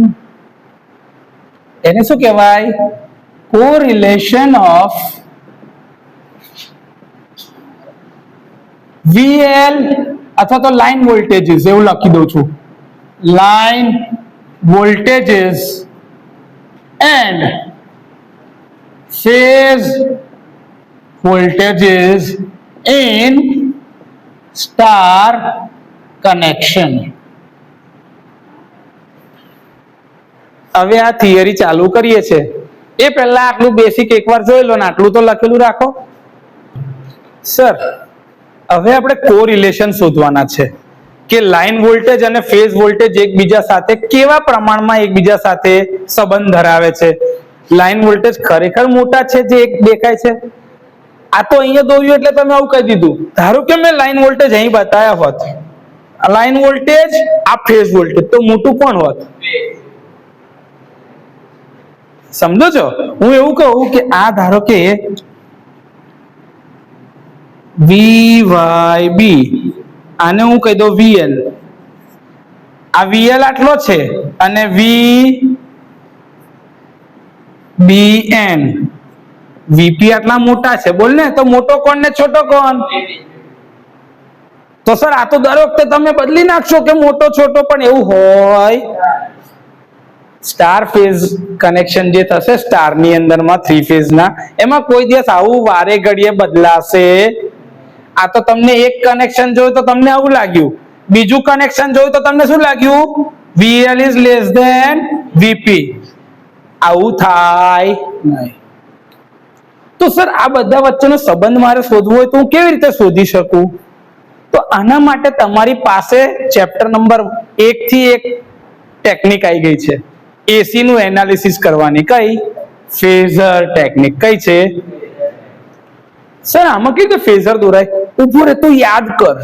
એને શું કહેવાય? correlation of VL અથવા તો લાઇન વોલ્ટેજીસ, એવું લખી દઉં છું, line voltages and phase voltages in star connection. હવે આ થિયરી ચાલુ કરીએ છે એ પહેલા આટલું બેસિક એકવાર જોઈ લો ને, આટલું તો લખેલું રાખો. સર હવે આપણે કોરિલેશન શોધવાના છે કે લાઇન વોલ્ટેજ અને ફેઝ વોલ્ટેજ એકબીજા સાથે કેવા પ્રમાણમાં એકબીજા સાથે સંબંધ ધરાવે છે. લાઇન વોલ્ટેજ ખરેખર મોટા છે જે એક દેખાય છે, આ તો અહીંયા દોર્યું એટલે તમે આવું કહી દીધું. ધારો કે મેં લાઇન વોલ્ટેજ અહીં બતાવ્યા હોત, લાઇન વોલ્ટેજ આ ફેઝ વોલ્ટેજ, તો મોટું કોણ હોત? સમજો છો? હું એવું કહું કે આ ધારો કે VYB, આને હું કહી દઉં VL. આ VL આટલો છે અને VBN, VP આટલા મોટા છે. બોલ ને, તો મોટો કોણ ને છોટો કોણ? તો સર આ તો દર વખતે તમે બદલી નાખશો કે મોટો છોટો, પણ એવું હોય? સ્ટાર ફેઝ કનેક્શન જે થશે સ્ટાર ની અંદરમાં 3 ફેઝ ના, એમાં કોઈ દિવસ આવું વારે ઘડીએ બદલાશે? આ તો તમને એક કનેક્શન જોયું તો તમને આવું લાગ્યું, બીજું કનેક્શન જોયું તો તમને શું લાગ્યું? VL is less than VP. આવું થાય નહીં. તો સર આ બધા વચ્ચેનો સંબંધ મારે શોધવો હોય તો હું કેવી રીતે શોધી શકું? તો આના માટે તમારી પાસે ચેપ્ટર નંબર 1 થી એક ટેકનિક આવી ગઈ છે, એસી નું એનાલિસિસ કરવાની. કઈ? Phasor technique. કઈ છે? સર આમાં કેવી રીતે ફેઝર દોરાય? ઉભો રહે તો યાદ કર.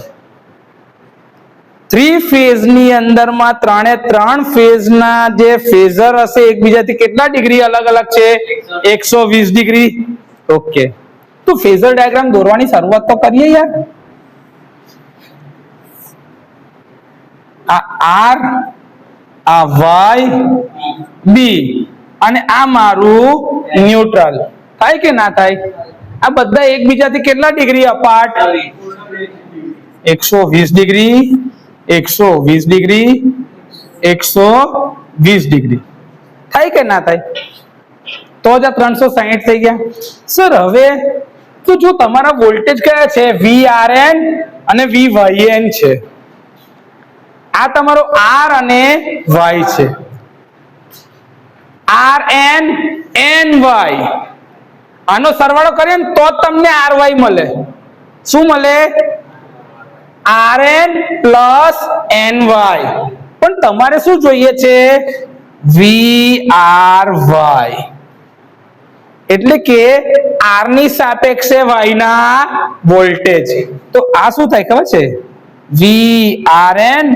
3 ફેઝ ની અંદરમાં 3 ફેઝ ના જે ફેઝર હશે એકબીજાથી કેટલા ડિગ્રી અલગ અલગ છે? 120 ડિગ્રી. ઓકે, તો ફેઝર ડાયાગ્રામ દોરવાની શરૂઆત તો કરીએ યાર. આ R, આ Y, B અને આ મારું ન્યુટ્રલ. થાય કે ના થાય? આ બધા એકબીજાથી કેટલા degree apart? 120 degree, 120 degree, 120 degree. થાય કે ના થાય? તો જ આ 360 થઈ ગયા. સર હવે તો જો તમારા વોલ્ટેજ કયા છે? VRN અને VYN છે. આ તમારો R અને Y છે. RN NY, આનો સરવાળો કરીએ ને તો તમને RY મળે. શું મળે? RN plus NY. પણ તમારે શું જોઈએ છે? VRY. એટલે કે R ની સાપેક્ષે Y ના વોલ્ટેજ. તો આ શું થાય ખબર છે? VRN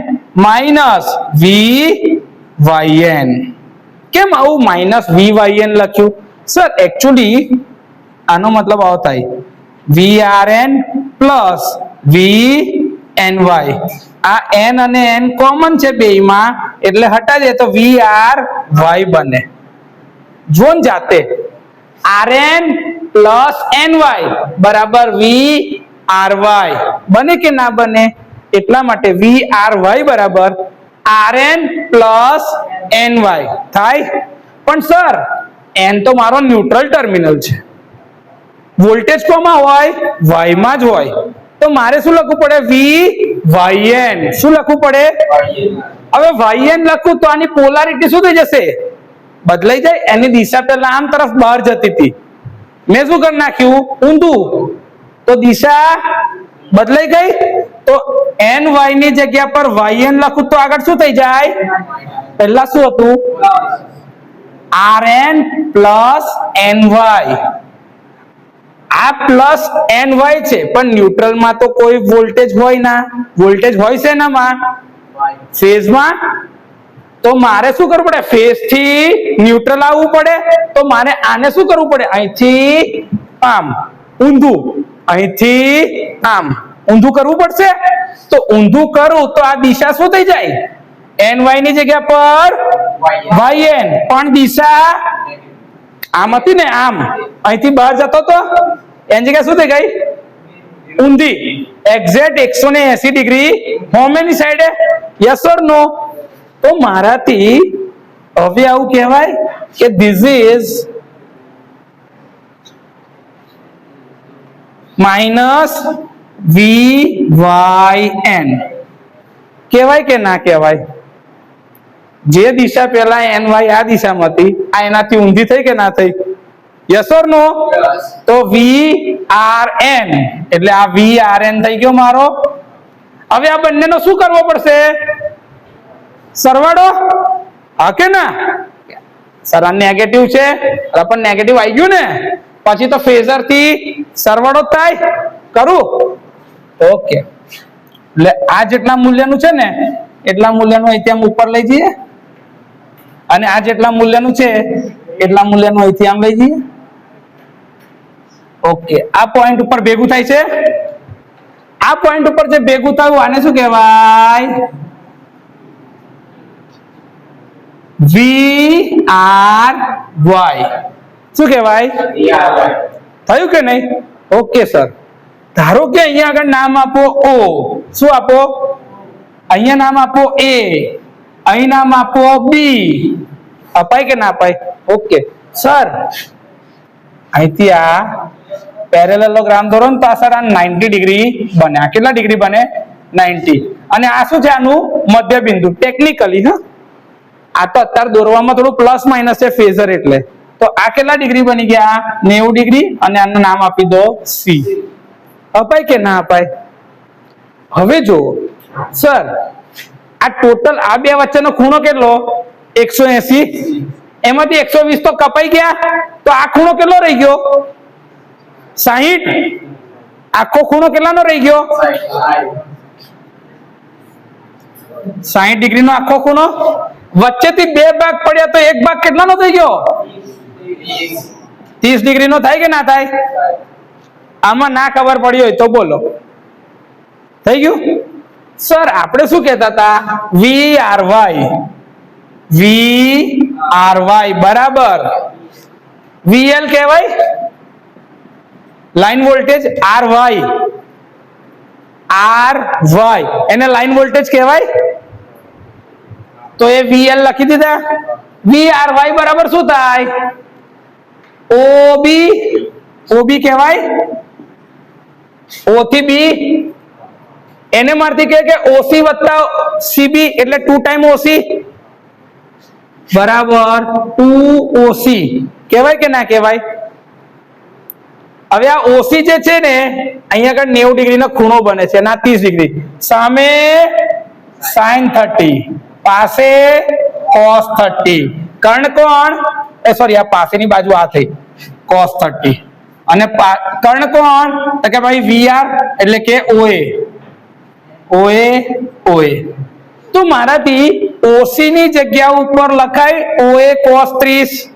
minus VYN. કેમ આવું -vyn લખ્યું? સર એકચ્યુઅલી આનો મતલબ આવો થાય vrn પ્લસ vny. આ n અને n કોમન છે બેયમાં એટલે હટાવી દે તો vry બને. જોન જાતે rn પ્લસ ny બરાબર vry બને કે ના બને? એટલા માટે vry બરાબર rn પ્લસ ny થાય. પણ સર n તો મારો ન્યુટ્રલ ટર્મિનલ છે, વોલ્ટેજ કોમાં હોય? y માં જ હોય. તો મારે શું લખવું પડે? vyn. શું લખવું પડે? હવે yn લખું તો આની પોલારિટી શું થઈ જશે? બદલાઈ જાય. એની દિશા પહેલા આમ તરફ બહાર જતી હતી, મેં શું કરી નાખ્યું? ઊંધું. તો દિશા બદલાઈ ગઈ. તો ny ની જગ્યા પર yn લખું તો આગળ શું થઈ જાય? પહેલા શું હતું? rn plus ny. આ પ્લસ ny છે પણ ન્યુટ્રલમાં તો કોઈ વોલ્ટેજ હોય ના. વોલ્ટેજ હોય છે એનામાં? ફેઝમાં. તો મારે શું કરવું પડે? ફેઝ થી ન્યુટ્રલ આવવું પડે. તો મારે આને શું કરવું પડે? અહીંથી આમ ઊંધું, અહીંથી આમ ઊંધું કરવું પડશે. તો ઊંધું કરું તો આ દિશા શું થઈ જાય? ny ની જગ્યા પર yn. પણ દિશા આમ હતી ને, આમ અહીંથી બહાર જતો તો એની જગ્યા શું થઈ ગઈ? ઊંધી. એક્ઝેક્ટ 180 ડિગ્રી હોમેની સાઈડે. યસ ઓર નો? તો મારાથી હવે આવું કહેવાય કે ધીસ ઇઝ -vyn. કહેવાય કે ના કહેવાય? જે દિશા પહેલા ny આ દિશામાં હતી, આ એનાથી ઊંધી થઈ કે ના થઈ? યસ ઓર નો? તો vrn એટલે આ vrn થઈ ગયો મારો. હવે આ બંનેનો શું કરવો પડશે? સરવાળો. હા કે ના? સર આ નેગેટિવ છે, પણ નેગેટિવ આવી ગયું ને, પછી તો ફેઝર થી સરવાળો થાય. કરું? ઓકે. એટલે આ જેટલા મૂલ્યનું છે ને એટલા મૂલ્યનું અહીંથી આમ ઉપર લઈ જઈએ, અને આ જેટલા મૂલ્યનું છે એટલા મૂલ્યનું અહીંથી આમ લઈ જઈએ. ઓકે. આ પોઈન્ટ ઉપર ભેગું થાય છે. આ પોઈન્ટ ઉપર જે ભેગું થયું આને શું કહેવાય? vry. શું કહેવાય? થયું કે નહીં? Okay sir. ધારો કે અહીંયા આગળ નામ આપો o. શું આપો? અહીંયા નામ આપો a, અહીં નામ આપો b. અપાય કે ના અપાય? Okay sir. અહીંથી આ પેરેલેલોગ્રામ દોરો ને તો આ સર આ 90 ડિગ્રી બને. આ કેટલા ડિગ્રી બને? 90. અને આ શું છે? આનું મધ્ય બિંદુ. ટેકનિકલી હા, આ તો અત્યારે દોરવામાં થોડું પ્લસ માઇનસ છે ફેઝર એટલે. તો આ કેટલા ડિગ્રી બની ગયા? 90 ડિગ્રી. અને આનું નામ આપી દો c. અપાય કે ના અપાય? હવે જો સર આ ટોટલ આ બે વચ્ચેનો ખૂણો કેટલો? 180. એમાંથી 120 તો કપાઈ ગયા. તો આ ખૂણો કેટલો રહી ગયો? 60. આખો ખૂણો કેટલાનો રહી ગયો? 60 ડિગ્રીનો આખો ખૂણો. વચ્ચેથી બે ભાગ પડ્યા તો એક ભાગ કેટલાનો થઈ ગયો? 30 ડિગ્રીનો થાય કે ના થાય? આમાં ના ખબર પડી હોય તો બોલો. થઈ ગયું? સર આપણે શું કહેતા હતા? vry બરાબર vl કહેવાય. લાઈન વોલ્ટેજ ry એને લાઈન વોલ્ટેજ કહેવાય. તો એ vl લખી દીધા. vry બરાબર શું થાય? ob કહેવાય. o થી b. એને મારથી કહે કે OC વત્તા CB એટલે 2 ટાઈમ OC બરાબર 2OC. કહેવાય કે ના કહેવાય? હવે આ OC જે છે ને અહીંયા આગળ 90 ડિગ્રીનો ખૂણો બને છે અને આ 30 ડિગ્રી. સામે sin 30, પાસે cos 30. કર્ણ કોણ? સોરી, આ પાસેની બાજુ આ થઈ cos 30 અને કર્ણ કોણ? તો કે ભાઈ VR એટલે કે OA. તો મારાથી ઓસી ની જગ્યા ઉપર લખાય OA cos 30.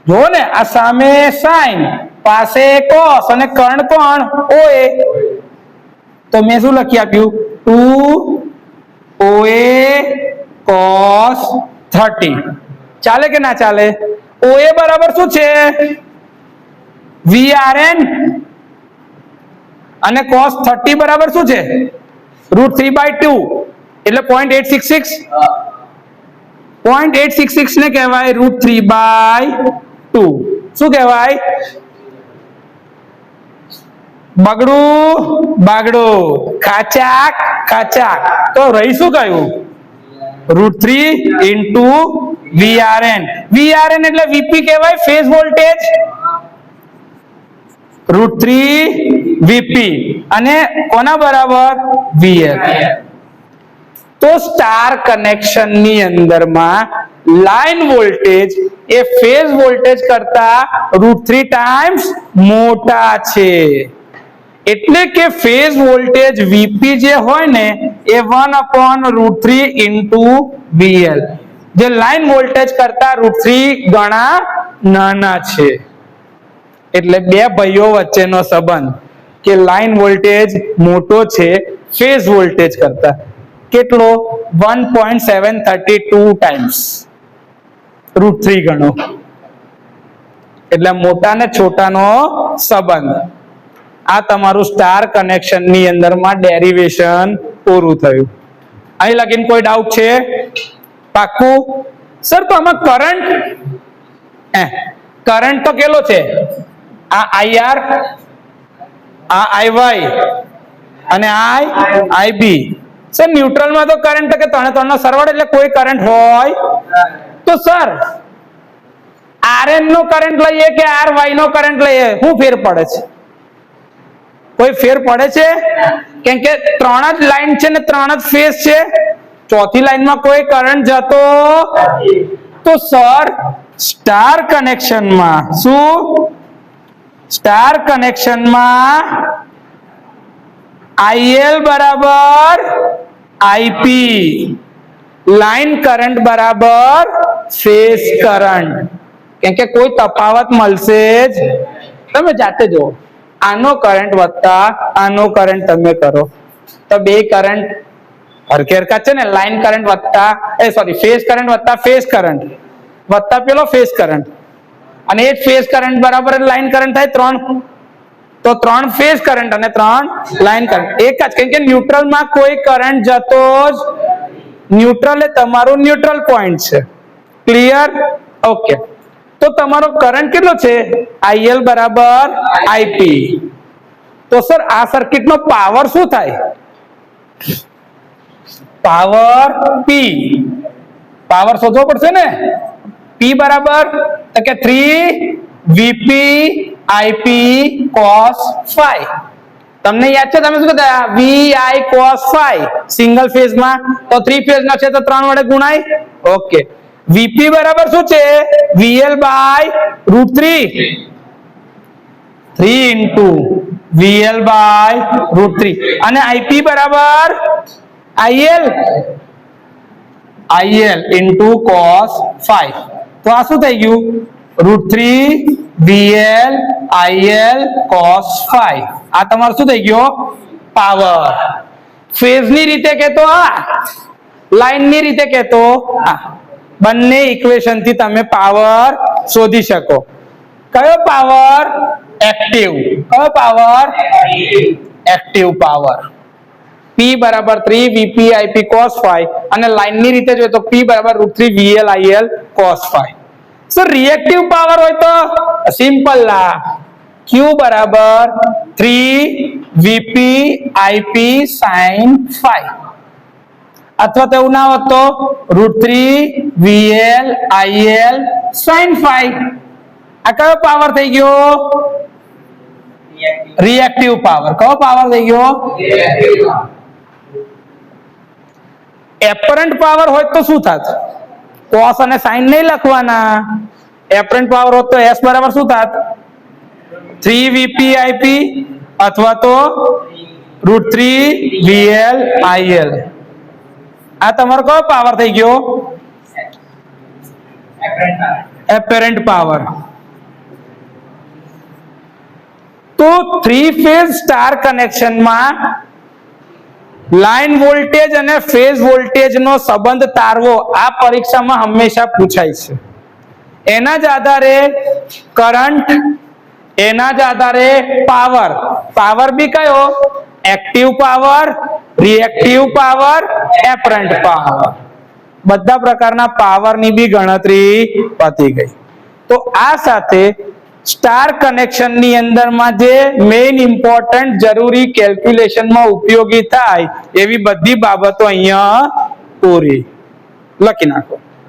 જો ને આ સામે sin, પાસે cos અને કર્ણ કોણ OA. તો મેં શું લખી આપ્યું 2 OA cos 30. ચાલે કે ના ચાલે? OA બરાબર શું છે? VRN અને cos 30 બરાબર શું છે? √3/2 એટલે 0.866. 0.866 ને કહેવાય √3/2. શું કહેવાય? બગડું બાગડું, ખાચાક ખાચાક. તો રહી શું કયું? √3 into VRN. VRN એટલે VP કહેવાય, ફેઝ વોલ્ટેજ. √3 VP અને કોના બરાબર? VL. તો સ્ટાર કનેક્શન ની અંદરમાં લાઈન વોલ્ટેજ એ ફેઝ વોલ્ટેજ કરતા √3 ટાઈમ્સ મોટા છે. એટલે કે ફેઝ વોલ્ટેજ VP જે હોય ને એ 1/√3 into VL, જે લાઈન વોલ્ટેજ કરતા √3 ગણા નાના છે. એટલે બે ભાઈઓ વચ્ચેનો સંબંધ કે લાઈન વોલ્ટેજ મોટો છે ફેઝ વોલ્ટેજ કરતા. કેટલો? 1.732 ટાઈમ્સ, √3 ગણો. એટલે મોટા ને છોટાનો સંબંધ. આ તમારું સ્ટાર કનેક્શન ની અંદરમાં ડેરિવેશન પૂરું થયું. અહીં લગીન કોઈ ડાઉટ છે? પાક્કું? સર તો આમાં કરંટ તો કેટલો છે? આ IR, આ IY અને IB. સર ન્યુટ્રલમાં તો કરંટ કે ત્રણનો સરવાળો એટલે કોઈ કરંટ હોય. તો સર RN નો કરંટ લઈએ કે RY નો કરંટ લઈએ, શું ફેર પડે છે? કોઈ ફેર પડે છે? કેમ કે ત્રણ જ લાઈન છે ને ત્રણ જ ફેઝ છે. ચોથી લાઈનમાં કોઈ કરંટ જતો. તો સર સ્ટાર કનેક્શનમાં શું? સ્ટાર કનેક્શનમાં IL બરાબર IP, લાઈન કરંટ બરાબર ફેઝ કરંટ. કેમ કે કોઈ તફાવત મળશે જ. તમે જાતે જુઓ, આનો કરંટ વત્તા આનો કરંટ તમે કરો તો બે કરંટ હરખે હરખા છે ને. લાઈન કરંટ વત્તા ફેઝ કરંટ વત્તા ફેઝ કરંટ વત્તા પેલો ફેઝ કરંટ, અને એ ફેઝ કરંટ બરાબર લાઈન કરંટ થાય 3. તો 3 ફેઝ કરંટ અને 3 લાઈન કરંટ એક જ. કેમ કે ન્યુટ્રલમાં કોઈ કરંટ જતો જ. ન્યુટ્રલ એ તમારું ન્યુટ્રલ પોઈન્ટ છે. ક્લિયર? ઓકે. તો તમારો કરંટ કેટલો છે? IL બરાબર IP. તો સર આ સર્કિટનો પાવર શું થાય? Power P. પાવર શોધવો પડશે ને. P બરાબર તો કે 3 VP IP cos 5. તમને યાદ છે? તમે શું કહેતા? VI cos 5 સિંગલ ફેઝમાં. તો 3 ફેઝના છે તો 3 વડે ગુણાય. ઓકે. VP બરાબર શું છે? VL/√3. 3 into VL/√3. અને IP બરાબર IL into cos 5. તો આ શું થઈ ગયું? √3 VL IL cos 5. આ તમારું શું થઈ ગયો? પાવર. ફેઝ ની રીતે કહેતો આ, લાઈન ની રીતે કહેતો આ. બંને ઇક્વેશન થી તમે પાવર શોધી શકો. કયો પાવર? એક્ટિવ. કયો પાવર? Active power. P બરાબર 3 VP IP cos 5 અને લાઈન ની રીતે જોઈએ તો P બરાબર √3 VL IL cos 5. સો રિએક્ટિવ પાવર હોય તો સિમ્પલ લા Q બરાબર 3 VP IP sin 5. અથવા તો એવું ના હોત તો √3 VL IL sin 5. આ કયો પાવર થઈ ગયો? Reactive power. કયો પાવર થઈ ગયો? એપરન્ટ પાવર હોય તો શું થાત? cos અને sin નહીં લખવાના. એપરન્ટ પાવર હોત તો S બરાબર શું થાત? 3 VP IP અથવા તો √3 VL IL. આ તમારો કયો પાવર થઈ ગયો? Apparent power. તો 3 ફેઝ સ્ટાર કનેક્શનમાં લાઇન વોલ્ટેજ અને ફેઝ વોલ્ટેજ નો સંબંધ તારવો આ પરીક્ષામાં હંમેશા પૂછાય છે. એના જ આધારે કરંટ, એના જ આધારે પાવર. પાવર બી કયો? Active power, reactive power, apparent power. બધા પ્રકારના પાવરની બી ગણતરી પતી ગઈ. તો આ સાથે સ્ટાર કનેક્શનની અંદરમાં જે મેઇન ઇમ્પોર્ટન્ટ જરૂરી કેલ્ક્યુલેશનમાં ઉપયોગી થાય એવી બધી બાબતો અહીંયા પૂરી. લખી નાખો.